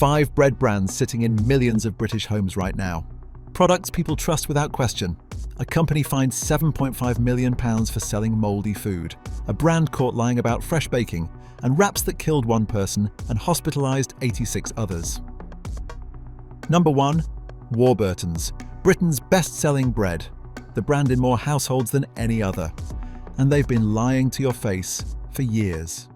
5 bread brands sitting in millions of British homes right now. Products people trust without question. A company fined £7.5 million for selling mouldy food. A brand caught lying about fresh baking. And wraps that killed 1 person and hospitalized 86 others. Number 1. Warburtons, Britain's best-selling bread. The brand in more households than any other. And they've been lying to your face for years.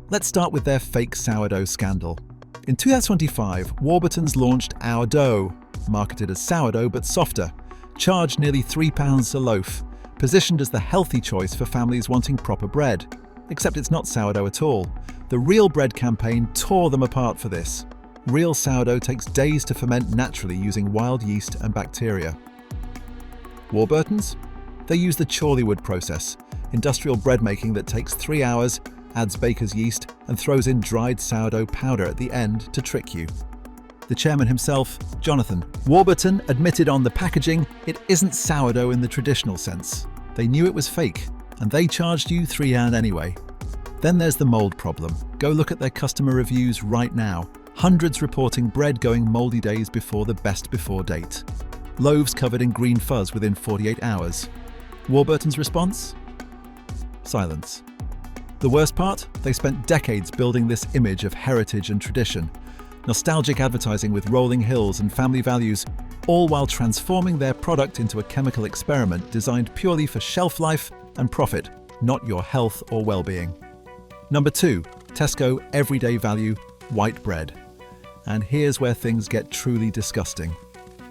Let's start with their fake sourdough scandal. In 2025, Warburtons launched Our Dough, marketed as sourdough but softer, charged nearly £3 a loaf, positioned as the healthy choice for families wanting proper bread. Except it's not sourdough at all. The Real Bread campaign tore them apart for this. Real sourdough takes days to ferment naturally using wild yeast and bacteria. Warburtons? They use the Chorleywood Process, industrial bread making that takes 3 hours, adds baker's yeast, and throws in dried sourdough powder at the end to trick you. The chairman himself, Jonathan Warburton, admitted on the packaging it isn't sourdough in the traditional sense. They knew it was fake, and they charged you £3 anyway. Then there's the mould problem. Go look at their customer reviews right now. Hundreds reporting bread going mouldy days before the best before date. Loaves covered in green fuzz within 48 hours. Warburton's response? Silence. The worst part? They spent decades building this image of heritage and tradition. Nostalgic advertising with rolling hills and family values, all while transforming their product into a chemical experiment designed purely for shelf life and profit, not your health or well-being. Number 2, Tesco Everyday Value White Bread. And here's where things get truly disgusting.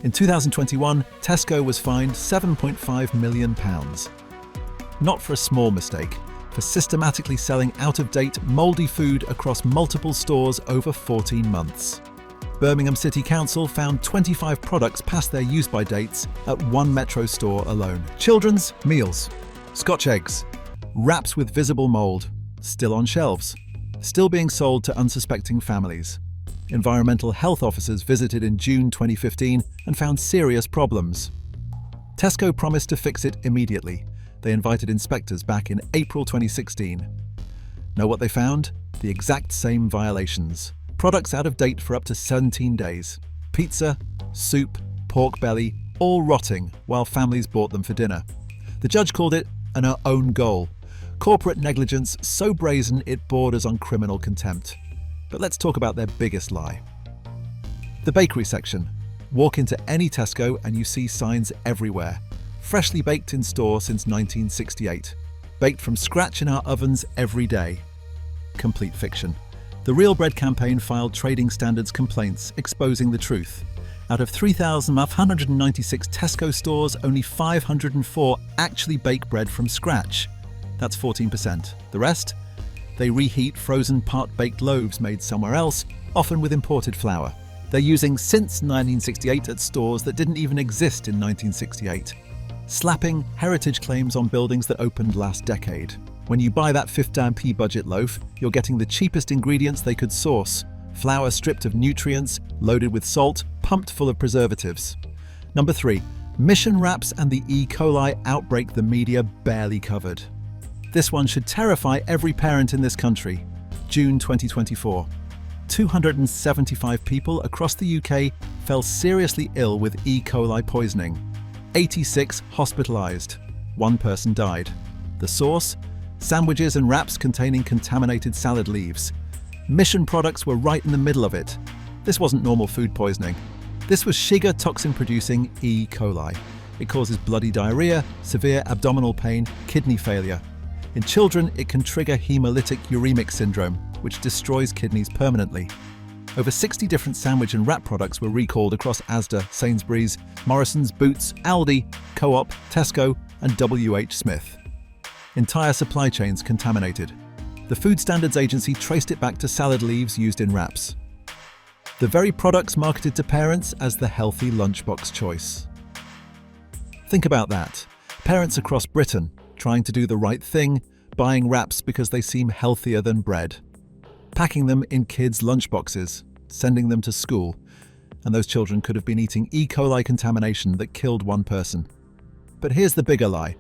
In 2021, Tesco was fined £7.5 million. Not for a small mistake, for systematically selling out-of-date, mouldy food across multiple stores over 14 months. Birmingham City Council found 25 products past their use-by dates at 1 Metro store alone. Children's meals. Scotch eggs, wraps with visible mould, still on shelves, still being sold to unsuspecting families. Environmental health officers visited in June 2015 and found serious problems. Tesco promised to fix it immediately. They invited inspectors back in April 2016. Know what they found? The exact same violations. Products out of date for up to 17 days. Pizza, soup, pork belly, all rotting while families bought them for dinner. The judge called it an own goal. Corporate negligence so brazen it borders on criminal contempt. But let's talk about their biggest lie. The bakery section. Walk into any Tesco and you see signs everywhere. Freshly baked in store since 1968. Baked from scratch in our ovens every day. Complete fiction. The Real Bread campaign filed trading standards complaints exposing the truth. Out of 3,596 Tesco stores, only 504 actually bake bread from scratch. That's 14%. The rest? They reheat frozen part-baked loaves made somewhere else, often with imported flour. They're using since 1968 at stores that didn't even exist in 1968. Slapping heritage claims on buildings that opened last decade. When you buy that 15p budget loaf, you're getting the cheapest ingredients they could source. Flour stripped of nutrients, loaded with salt, pumped full of preservatives. Number 3. Mission wraps and the E. coli outbreak the media barely covered. This one should terrify every parent in this country. June 2024. 275 people across the UK fell seriously ill with E. coli poisoning. 86 hospitalized. 1 person died. The source? Sandwiches and wraps containing contaminated salad leaves. Mission products were right in the middle of it. This wasn't normal food poisoning. This was Shiga toxin-producing E. coli. It causes bloody diarrhea, severe abdominal pain, kidney failure. In children, it can trigger hemolytic uremic syndrome, which destroys kidneys permanently. Over 60 different sandwich and wrap products were recalled across Asda, Sainsbury's, Morrison's, Boots, Aldi, Co-op, Tesco, and WH Smith. Entire supply chains contaminated. The Food Standards Agency traced it back to salad leaves used in wraps. The very products marketed to parents as the healthy lunchbox choice. Think about that. Parents across Britain trying to do the right thing, buying wraps because they seem healthier than bread. Packing them in kids' lunchboxes, sending them to school, and those children could have been eating E. coli contamination that killed 1 person. But here's the bigger lie.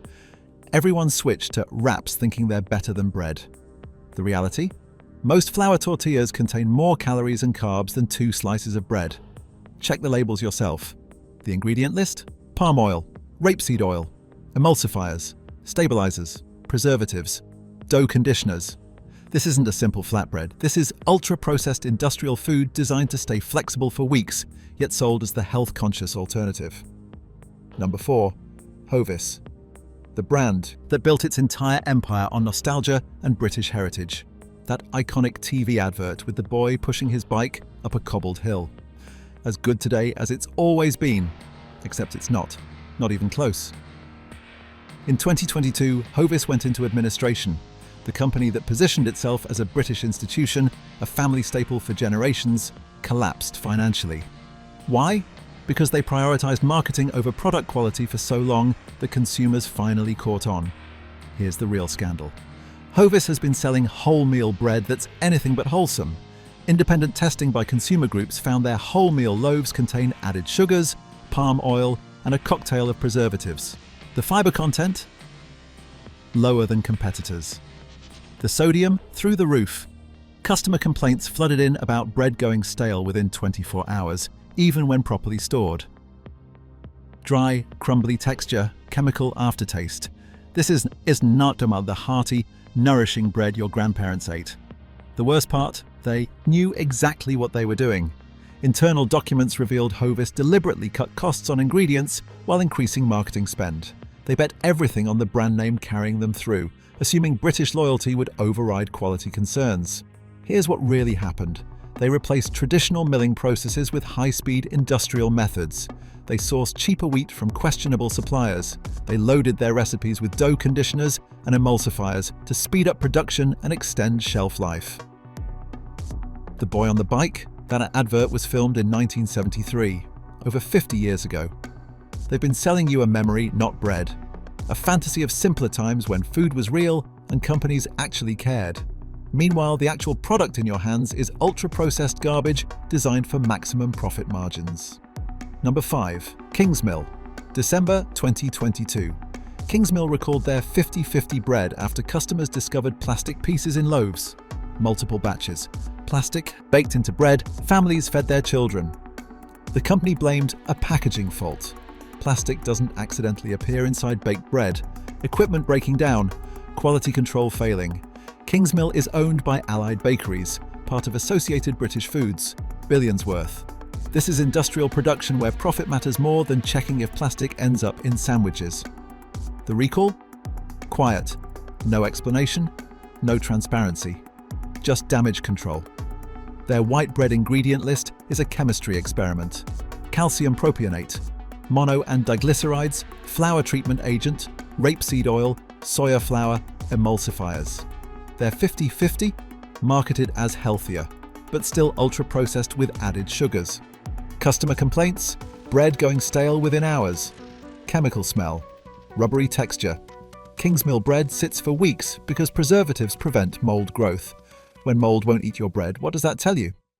Everyone switched to wraps thinking they're better than bread. The reality? Most flour tortillas contain more calories and carbs than 2 slices of bread. Check the labels yourself. The ingredient list: palm oil, rapeseed oil, emulsifiers, stabilizers, preservatives, dough conditioners. This isn't a simple flatbread. This is ultra-processed industrial food designed to stay flexible for weeks, yet sold as the health-conscious alternative. Number 4. Hovis. The brand that built its entire empire on nostalgia and British heritage. That iconic TV advert with the boy pushing his bike up a cobbled hill. As good today as it's always been, except it's not even close. In 2022, Hovis went into administration. The company that positioned itself as a British institution, a family staple for generations, collapsed financially. Why? Because they prioritized marketing over product quality for so long that consumers finally caught on. Here's the real scandal. Hovis has been selling wholemeal bread that's anything but wholesome. Independent testing by consumer groups found their wholemeal loaves contain added sugars, palm oil, and a cocktail of preservatives. The fiber content? Lower than competitors. The sodium? Through the roof. Customer complaints flooded in about bread going stale within 24 hours, even when properly stored. Dry, crumbly texture, chemical aftertaste. This is not the hearty, nourishing bread your grandparents ate. The worst part? They knew exactly what they were doing. Internal documents revealed Hovis deliberately cut costs on ingredients while increasing marketing spend. They bet everything on the brand name carrying them through, assuming British loyalty would override quality concerns. Here's what really happened. They replaced traditional milling processes with high-speed industrial methods. They sourced cheaper wheat from questionable suppliers. They loaded their recipes with dough conditioners and emulsifiers to speed up production and extend shelf life. The Boy on the Bike? That advert was filmed in 1973, over 50 years ago. They've been selling you a memory, not bread. A fantasy of simpler times when food was real and companies actually cared. Meanwhile, the actual product in your hands is ultra-processed garbage designed for maximum profit margins. Number 5. Kingsmill. December 2022. Kingsmill recalled their 50/50 bread after customers discovered plastic pieces in loaves. Multiple batches. Plastic, baked into bread, families fed their children. The company blamed a packaging fault. Plastic doesn't accidentally appear inside baked bread. Equipment breaking down. Quality control failing. Kingsmill is owned by Allied Bakeries, part of Associated British Foods, billions worth. This is industrial production where profit matters more than checking if plastic ends up in sandwiches. The recall? Quiet. No explanation, no transparency. Just damage control. Their white bread ingredient list is a chemistry experiment. Calcium propionate, mono and diglycerides, flour treatment agent, rapeseed oil, soya flour, emulsifiers. They're 50/50, marketed as healthier, but still ultra-processed with added sugars. Customer complaints? Bread going stale within hours. Chemical smell. Rubbery texture. Kingsmill bread sits for weeks because preservatives prevent mould growth. When mould won't eat your bread, what does that tell you?